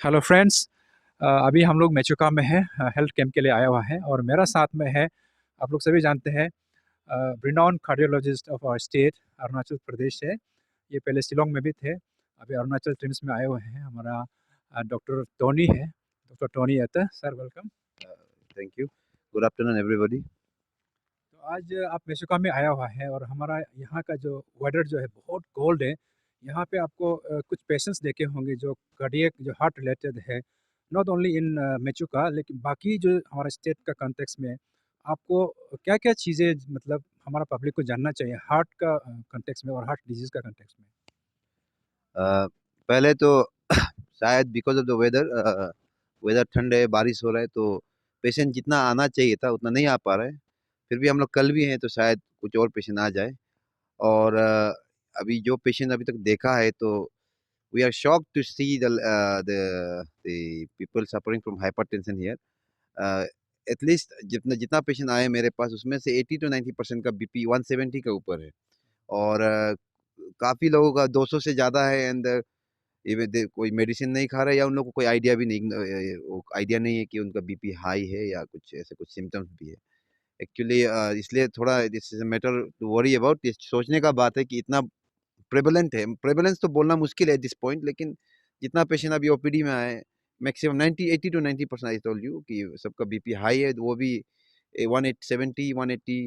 Hello friends. अभी हम लोग मेचुका में हैं, हेल्थ कैंप के लिए आया हुआ है और मेरा साथ में है, आप लोग सभी जानते हैं, renowned cardiologist of our state Arunachal Pradesh है। ये पहले शिलोंग में भी थे, अभी अरुणाचल ट्रिम्स में आए हुए हैं। हमारा डॉक्टर टोनी है, डॉक्टर टोनी अत्ता sir, welcome. Thank you. Good afternoon, everybody. तो आज आप मेचुका में आया हुआ है और हमारा यहाँ का जो वेदर जो है बहुत कोल्ड है। यहाँ पे आपको कुछ पेशेंट्स देखे होंगे जो कार्डियक जो हार्ट रिलेटेड है, नॉट ओनली इन मेचुका लेकिन बाकी जो हमारा स्टेट का कॉन्टेक्स्ट में आपको क्या क्या चीज़ें मतलब हमारा पब्लिक को जानना चाहिए हार्ट का कॉन्टेक्स्ट में और हार्ट डिजीज़ का कॉन्टेक्स्ट में। पहले तो शायद because of the weather, weather ठंड है, बारिश हो रहा है, तो पेशेंट जितना आना चाहिए था उतना नहीं आ पा रहा है। फिर भी हम लोग कल भी हैं, तो शायद कुछ और पेशेंट आ जाए। और अभी जो पेशेंट अभी तक देखा है, तो we are shocked to see the people suffering from hypertension here. At least जितना जितना पेशेंट आए मेरे पास, उसमें से 80 to 90% का बीपी 170 के ऊपर है। और काफ़ी लोगों का 200 से ज़्यादा है। एंड इवन दे कोई मेडिसिन नहीं खा रहा है, या उन लोगों को कोई आइडिया भी नहीं, वो आइडिया नहीं है कि उनका बीपी हाई है, या कुछ ऐसे कुछ सिम्टम्स भी है एक्चुअली। इसलिए थोड़ा this is matter to worry about. ये सोचने का बात है कि इतना प्रेवलेंट है। प्रेवलेंस तो बोलना मुश्किल है दिस पॉइंट, लेकिन जितना पेशेंट अभी ओपीडी में आए, maximum 90 80 to 90% I told you कि सबका बीपी हाई है। वो भी 170 180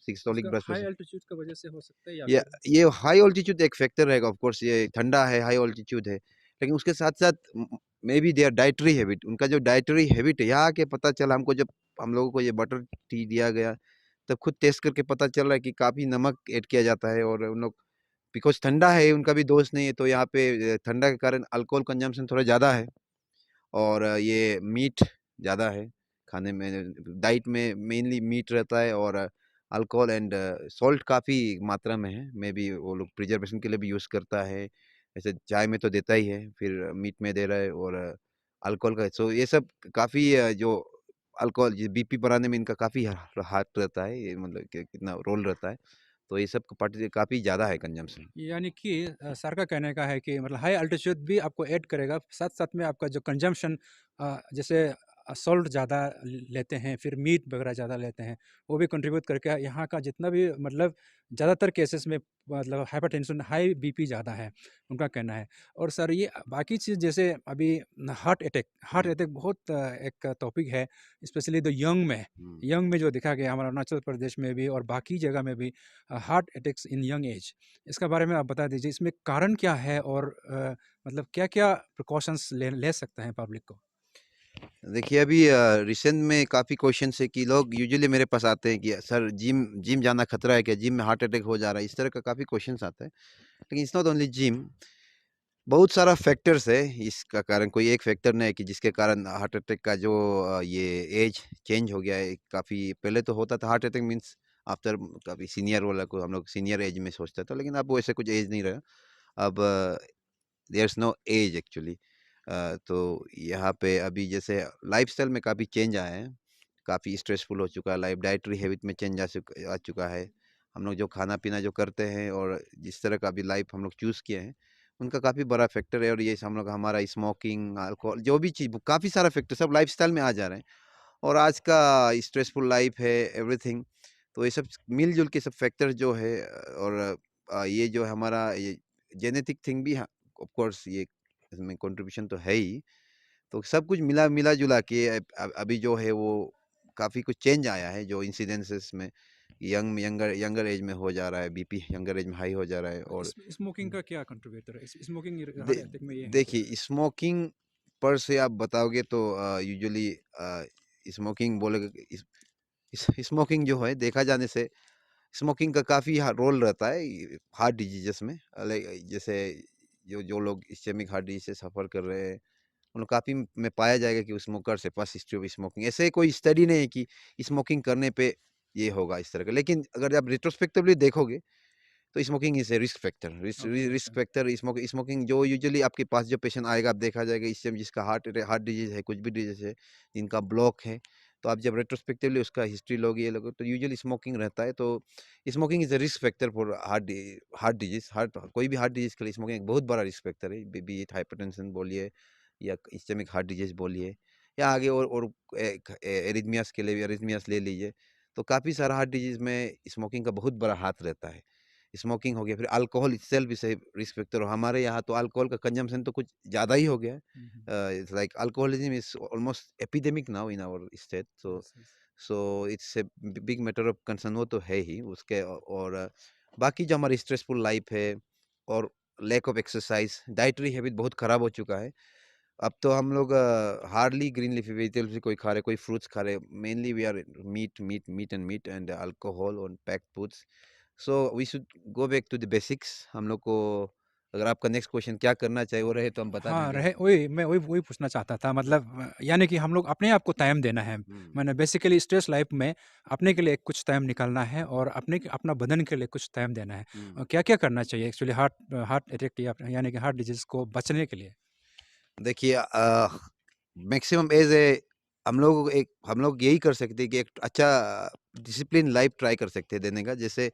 सिस्टोलिक इसका ब्लड हाई प्रेशर। एल्टीट्यूड की वजह से हो सकता है या ये फिर ये हाई ऑल्टीट्यूड एक फैक्टर है, ऑफ कोर्स। ये ठंडा है, हाई ऑल्टीट्यूड है, लेकिन उसके साथ-साथ maybe there dietary habit, उनका जो डाइटरी हैबिट है, यहाँ आके पता चला हमको, जब हम लोगों को ये बटर टी दिया गया, तब खुद टेस्ट करके पता चल रहा है कि काफ़ी नमक ऐड किया जाता है। और उन लोग, बिकॉज़ ठंडा है, उनका भी दोष नहीं है, तो यहाँ पे ठंडा के कारण अल्कोहल कंजम्पशन थोड़ा ज़्यादा है। और ये मीट ज़्यादा है खाने में। डाइट में मेनली मीट रहता है, और अल्कोहल एंड सॉल्ट काफ़ी मात्रा में है। मे बी वो लोग प्रिजर्वेशन के लिए भी यूज़ करता है। जैसे चाय में तो देता ही है, फिर मीट में दे रहा है, और अल्कोहल का। सो ये सब काफ़ी जो अल्कोहल बीपी बढ़ाने में इनका काफ़ी हाथ रहता है, ये मतलब कि कितना रोल रहता है। तो ये सब पार्टी काफ़ी ज़्यादा है कंजम्पशन। यानी कि सर का कहने का है कि मतलब हाई अल्टीट्यूड भी आपको ऐड करेगा, साथ-साथ में आपका जो कंजम्पशन जैसे सॉल्ट ज़्यादा लेते हैं, फिर मीट वगैरह ज़्यादा लेते हैं, वो भी कंट्रीब्यूट करके यहाँ का जितना भी मतलब ज़्यादातर केसेस में मतलब हाइपरटेंशन, हाई बीपी ज़्यादा है, उनका कहना है। और सर ये बाकी चीज़ जैसे अभी हार्ट हुँ, अटैक बहुत एक टॉपिक है, स्पेशली द यंग में। हुँ। यंग में जो देखा गया हमारा अरुणाचल प्रदेश में भी और बाकी जगह में भी हार्ट अटैक्स इन यंग एज। इसका बारे में आप बता दीजिए, इसमें कारण क्या है और मतलब क्या-क्या प्रिकॉशंस ले सकते हैं पब्लिक को? देखिए, अभी रिसेंट में काफ़ी क्वेश्चन्स है कि लोग यूजुअली मेरे पास आते हैं कि सर, जिम जिम जाना खतरा है क्या? जिम में हार्ट अटैक हो जा रहा है। इस तरह का काफ़ी क्वेश्चन्स आता है। लेकिन इट्स नॉट ओनली जिम, बहुत सारा फैक्टर्स है इसका कारण। कोई एक फैक्टर नहीं है कि जिसके कारण हार्ट अटैक का जो ये एज चेंज हो गया है। काफ़ी पहले तो होता था हार्ट अटैक मीन्स आफ्टर, काफ़ी सीनियर वाला को हम लोग सीनियर एज में सोचता था, लेकिन अब वैसे कुछ एज नहीं रहा। अब there is no age actually. तो यहाँ पे अभी जैसे लाइफ़स्टाइल में काफ़ी चेंज आया है, काफ़ी स्ट्रेसफुल हो चुका है लाइफ, डाइटरी हैबिट में चेंज आ चुका है। हम लोग जो खाना-पीना जो करते हैं, और जिस तरह का अभी लाइफ हम लोग चूज़ किए हैं, उनका काफ़ी बड़ा फैक्टर है। और ये हम लोग हमारा स्मोकिंग, अल्कोहल, जो भी चीज़, काफ़ी सारा फैक्टर सब लाइफ़स्टाइल में आ जा रहे हैं। और आज का स्ट्रेसफुल लाइफ है, एवरीथिंग, तो ये सब मिल-जुल के सब फैक्टर जो है। और ये जो हमारा ये जेनेटिक थिंग भी, ऑफ कोर्स ये इसमें कंट्रीब्यूशन तो है ही। तो सब कुछ मिला-जुला के अभी जो है वो काफ़ी कुछ चेंज आया है, जो इंसिडेंसेस में यंगर यंगर एज में हो जा रहा है, बीपी यंगर एज में हाई हो जा रहा है। और स्मोकिंग का क्या कंट्रीब्यूटर है? स्मोकिंग दे हार्ट अटैक में ये है तो देखिए, स्मोकिंग पर से आप बताओगे तो यूजुअली स्मोकिंग बोलोगे, स्मोकिंग जो है देखा जाने से, स्मोकिंग का काफ़ी रोल रहता है हार्ट डिजीजेस में। लाइक जैसे जो जो लोग इस्केमिक हार्ट डिजीज से सफ़र कर रहे हैं, उन लोग काफ़ी में पाया जाएगा कि स्मोकर्स है, पास हिस्ट्री ऑफ स्मोकिंग। ऐसे कोई स्टडी नहीं है कि स्मोकिंग करने पे ये होगा इस तरह का। लेकिन अगर आप रिट्रोस्पेक्टिवली देखोगे, तो smoking is a risk factor. Okay, risk अच्छा। फैक्टर स्मोकिंग जो यूजुअली आपके पास जो पेशेंट आएगा, आप देखा जाएगा इससे, जिसका हार्ट डिजीज़ है, कुछ भी डिजीज़ है, जिनका ब्लॉक है, तो आप जब रेट्रोस्पेक्टिवली उसका हिस्ट्री लोगे, ये लोगे, तो यूजुअली स्मोकिंग रहता है। तो smoking is a risk factor for heart disease. कोई भी हार्ट डिजीज़ के लिए स्मोकिंग एक बहुत बड़ा रिस्क फैक्टर है। बी इट हाइपरटेंशन बोलिए, या इस्चेमिक हार्ट डिजीज़ बोलिए, या आगे और एरिथमियास के लिए भी एरिथमियास ले लीजिए। तो काफ़ी सारा हार्ट डिजीज़ में स्मोकिंग का बहुत बड़ा हाथ रहता है। स्मोकिंग हो गया, फिर alcohol itself is a risk factor. हमारे यहाँ तो अल्कोहल का कंजम्पशन तो कुछ ज़्यादा ही हो गया है। हुँ, हुँ। It's like alcoholism is almost epidemic now in our state. So yes, yes. So it's a big matter of concern, वो तो है ही उसके। और बाकी जो हमारी स्ट्रेसफुल लाइफ है और lack of exercise, dietary habit बहुत खराब हो चुका है। अब तो हम लोग हार्डली ग्रीन लीफी वेजिटेबल्स भी कोई खा रहे, कोई फ्रूट्स खा रहे। Mainly we are meat and alcohol और packed foods. So we should go back to the basics. हम लोग को, अगर आपका नेक्स्ट क्वेश्चन क्या करना चाहिए वो रहे तो हम बता हाँ, देंगे। रहे वही मैं वही पूछना चाहता था मतलब यानी कि हम लोग अपने आप को टाइम देना है। हम्म, मैंने बेसिकली स्ट्रेस लाइफ में अपने के लिए कुछ टाइम निकालना है और अपना बदन के लिए कुछ टाइम देना है। हम्म। क्या-क्या करना चाहिए एक्चुअली हार्ट हार्ट अटैक या यानी कि हार्ट डिजीज़ को बचने के लिए? देखिए मैक्सिमम एज ए हम लोग यही कर सकते हैं कि एक अच्छा डिसिप्लिन लाइफ ट्राई कर सकते हैं देने का। जैसे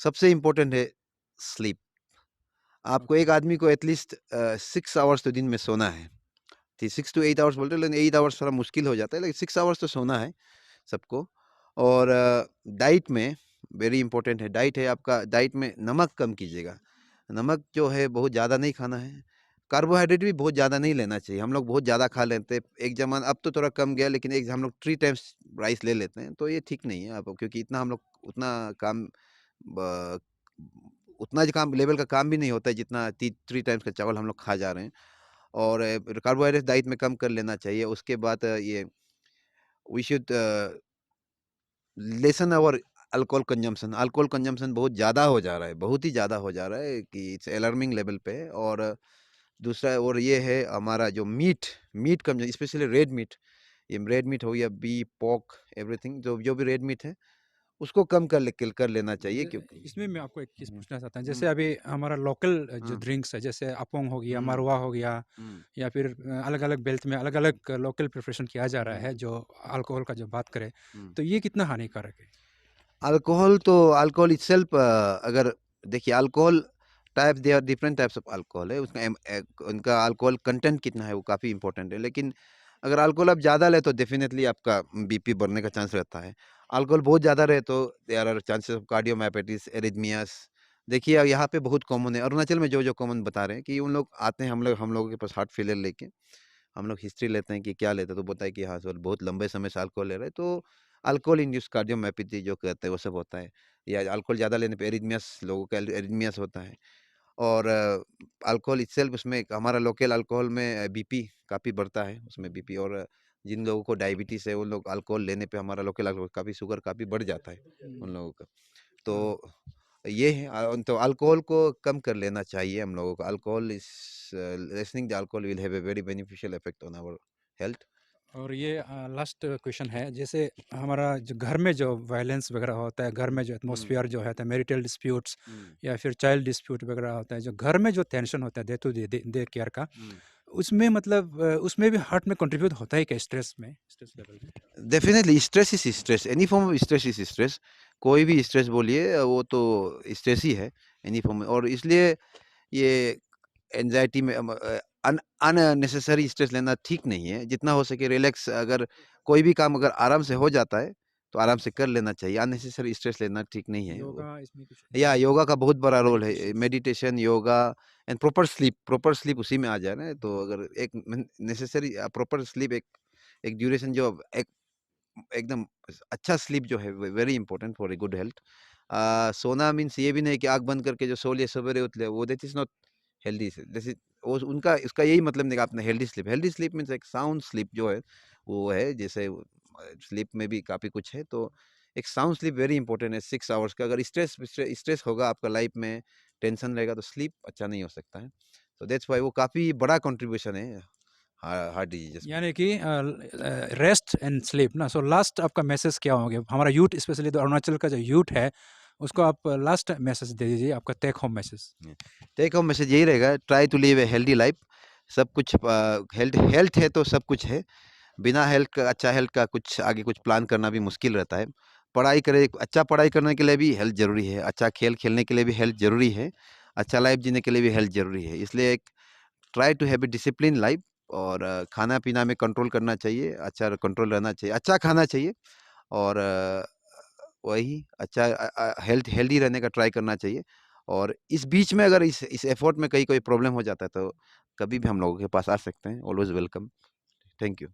सबसे इम्पोर्टेंट है स्लीप। आपको ओके। एक आदमी को एटलीस्ट 6 आवर्स तो दिन में सोना है। 6 to 8 आवर्स बोलते हैं, लेकिन 8 आवर्स थोड़ा मुश्किल हो जाता है, लेकिन 6 आवर्स तो सोना है सबको। और डाइट में वेरी इंपॉर्टेंट है, डाइट है आपका। डाइट में नमक कम कीजिएगा। नमक जो है बहुत ज़्यादा नहीं खाना है। कार्बोहाइड्रेट भी बहुत ज़्यादा नहीं लेना चाहिए। हम लोग बहुत ज़्यादा खा लेते हैं एक ज़माना, अब तो थोड़ा कम गया, लेकिन एक हम लोग 3 टाइम्स राइस ले लेते हैं, तो ये ठीक नहीं है। अब क्योंकि इतना हम लोग उतना काम ब उतना ज काम लेवल का काम भी नहीं होता है जितना ती 3 टाइम्स का चावल हम लोग खा जा रहे हैं। और कार्बोहाइड्रेट डाइट में कम कर लेना चाहिए। उसके बाद ये we should lessen our alcohol consumption. Alcohol consumption बहुत ज़्यादा हो जा रहा है, बहुत ही ज़्यादा हो जा रहा है कि इट्स अलार्मिंग लेवल पे है। और दूसरा और ये है हमारा जो मीट मीट कम, स्पेशली रेड मीट। ये रेड मीट हो गया, बीफ, पोर्क, एवरीथिंग जो जो भी रेड मीट है उसको कम कर लेना चाहिए, ज क्योंकि इसमें मैं आपको एक चीज़ हुँ, पूछना चाहता हूँ, जैसे हुँ, अभी हमारा लोकल जो हाँ, ड्रिंक्स है, जैसे अपोंग हो गया, हुँ, मरवा हो गया हुँ, या फिर अलग-अलग बेल्ट में अलग-अलग लोकल प्रिपरेशन किया जा रहा हुँ, है, जो अल्कोहल का जो बात करें, हुँ। तो ये कितना हानिकारक है? अल्कोहल इटसेल्फ, अगर देखिए alcohol types, there are different types of alcohol है। उसका उनका अल्कोहल कंटेंट कितना है वो काफ़ी इंपॉर्टेंट है। लेकिन अगर अल्कोहल आप ज़्यादा लें तो डेफिनेटली आपका बीपी बढ़ने का चांस रहता है। अल्कोहल बहुत ज़्यादा रहे तो there are chances of cardiomyopathies, arrhythmias. देखिए अब यहाँ पे बहुत कॉमन है, अरुणाचल में जो जो कॉमन बता रहे हैं कि उन लोग आते हैं, हम लोगों के पास हार्ट फेलियर लेके। हम लोग हिस्ट्री लेते हैं कि क्या लेते हैं, तो बोलता है कि हाँ सर बहुत लंबे समय से अल्कोहल ले रहे हैं, तो अल्कोहल इंड्यूस कार्डियोमायोपैथी जो कहते हैं वो सब होता है। या अल्कोहल ज़्यादा लेने पे एरिथमियास, लोगों का एरिथमियास होता है। और अल्कोहल इटसेल्फ, उसमें हमारा लोकल अल्कोहल में बीपी काफ़ी बढ़ता है उसमें बीपी। और जिन लोगों को डायबिटीज़ है उन लोग अल्कोहल लेने पे, हमारा लोकल अल्कोहल काफ़ी शुगर काफ़ी बढ़ जाता है हुँ, उन लोगों का। हाँ। तो ये है तो अल्कोहल को कम कर लेना चाहिए हम लोगों को। Alcohol is lessening the alcohol will have a very beneficial effect on our health. और ये लास्ट क्वेश्चन है, जैसे हमारा जो घर में जो वायलेंस वगैरह होता है, घर में जो हुँ, एटमॉस्फेयर जो है मैरिटल डिस्प्यूट्स हुँ, या फिर चाइल्ड डिस्प्यूट वगैरह होता है, जो घर में जो टेंशन होता है डे टू डे केयर का, हुँ। उसमें मतलब उसमें भी हार्ट में कंट्रीब्यूट होता है क्या स्ट्रेस में, स्ट्रेस लेवल में? Definitely stress is stress, any form of stress is stress. कोई भी स्ट्रेस बोलिए वो तो स्ट्रेस ही है, एनी फॉर्म में। और इसलिए ये एंग्जायटी में अननेसेसरी स्ट्रेस लेना ठीक नहीं है। जितना हो सके रिलैक्स, अगर कोई भी काम अगर आराम से हो जाता है, तो आराम से कर लेना चाहिए। अननेसेसरी स्ट्रेस लेना ठीक नहीं है वो। योगा इसमें कुछ या इन्वॉल्व योगा का बहुत बड़ा रोल है, meditations? Meditation, yoga and proper sleep उसी में आ जा रहा है। तो अगर एक नेसेसरी प्रॉपर स्लीप, एक एक ड्यूरेशन जो एक एकदम अच्छा स्लीप जो है very important for a good health. सोना मीन्स ये भी नहीं कि आँख बंद करके जो सो लिए सवेरे उठ लिया, वो दैट इज़ नॉट हेल्दी। जैसे वो उनका इसका यही मतलब नहीं कि आपने हेल्दी स्लीप मीन्स एक साउंड स्लीप जो है वो है। जैसे स्लीप में भी काफ़ी कुछ है, तो एक साउंड स्लीप वेरी इंपॉर्टेंट है 6 आवर्स का। अगर स्ट्रेस स्ट्रेस होगा आपका लाइफ में, टेंशन रहेगा, तो स्लीप अच्छा नहीं हो सकता है। तो दैट्स वाई वो काफ़ी बड़ा कंट्रीब्यूशन है हार्ट डिजीजेस में। यानी कि रेस्ट एंड स्लीप ना, सो लास्ट आपका मैसेज क्या होंगे हमारा यूथ, स्पेशली तो अरुणाचल का जो यूथ है, उसको आप लास्ट मैसेज दे दीजिए, आपका take home message. Take home message यही रहेगा, try to live a healthy life. सब कुछ हेल्थ हेल्थ है तो सब कुछ है। बिना हेल्थ का, अच्छा हेल्थ का कुछ आगे कुछ प्लान करना भी मुश्किल रहता है। पढ़ाई करें, अच्छा पढ़ाई करने के लिए भी हेल्थ ज़रूरी है। अच्छा खेल खेलने के लिए भी हेल्थ ज़रूरी है। अच्छा लाइफ जीने के लिए भी हेल्थ ज़रूरी है। इसलिए एक try to have a discipline life. और खाना-पीना में कंट्रोल करना चाहिए, अच्छा कंट्रोल रहना चाहिए, अच्छा खाना चाहिए और वही अच्छा हेल्दी रहने का ट्राई करना चाहिए। और इस बीच में अगर इस एफर्ट में कहीं कोई प्रॉब्लम हो जाता है, तो कभी भी हम लोगों के पास आ सकते हैं, ऑलवेज़ वेलकम। Thank you.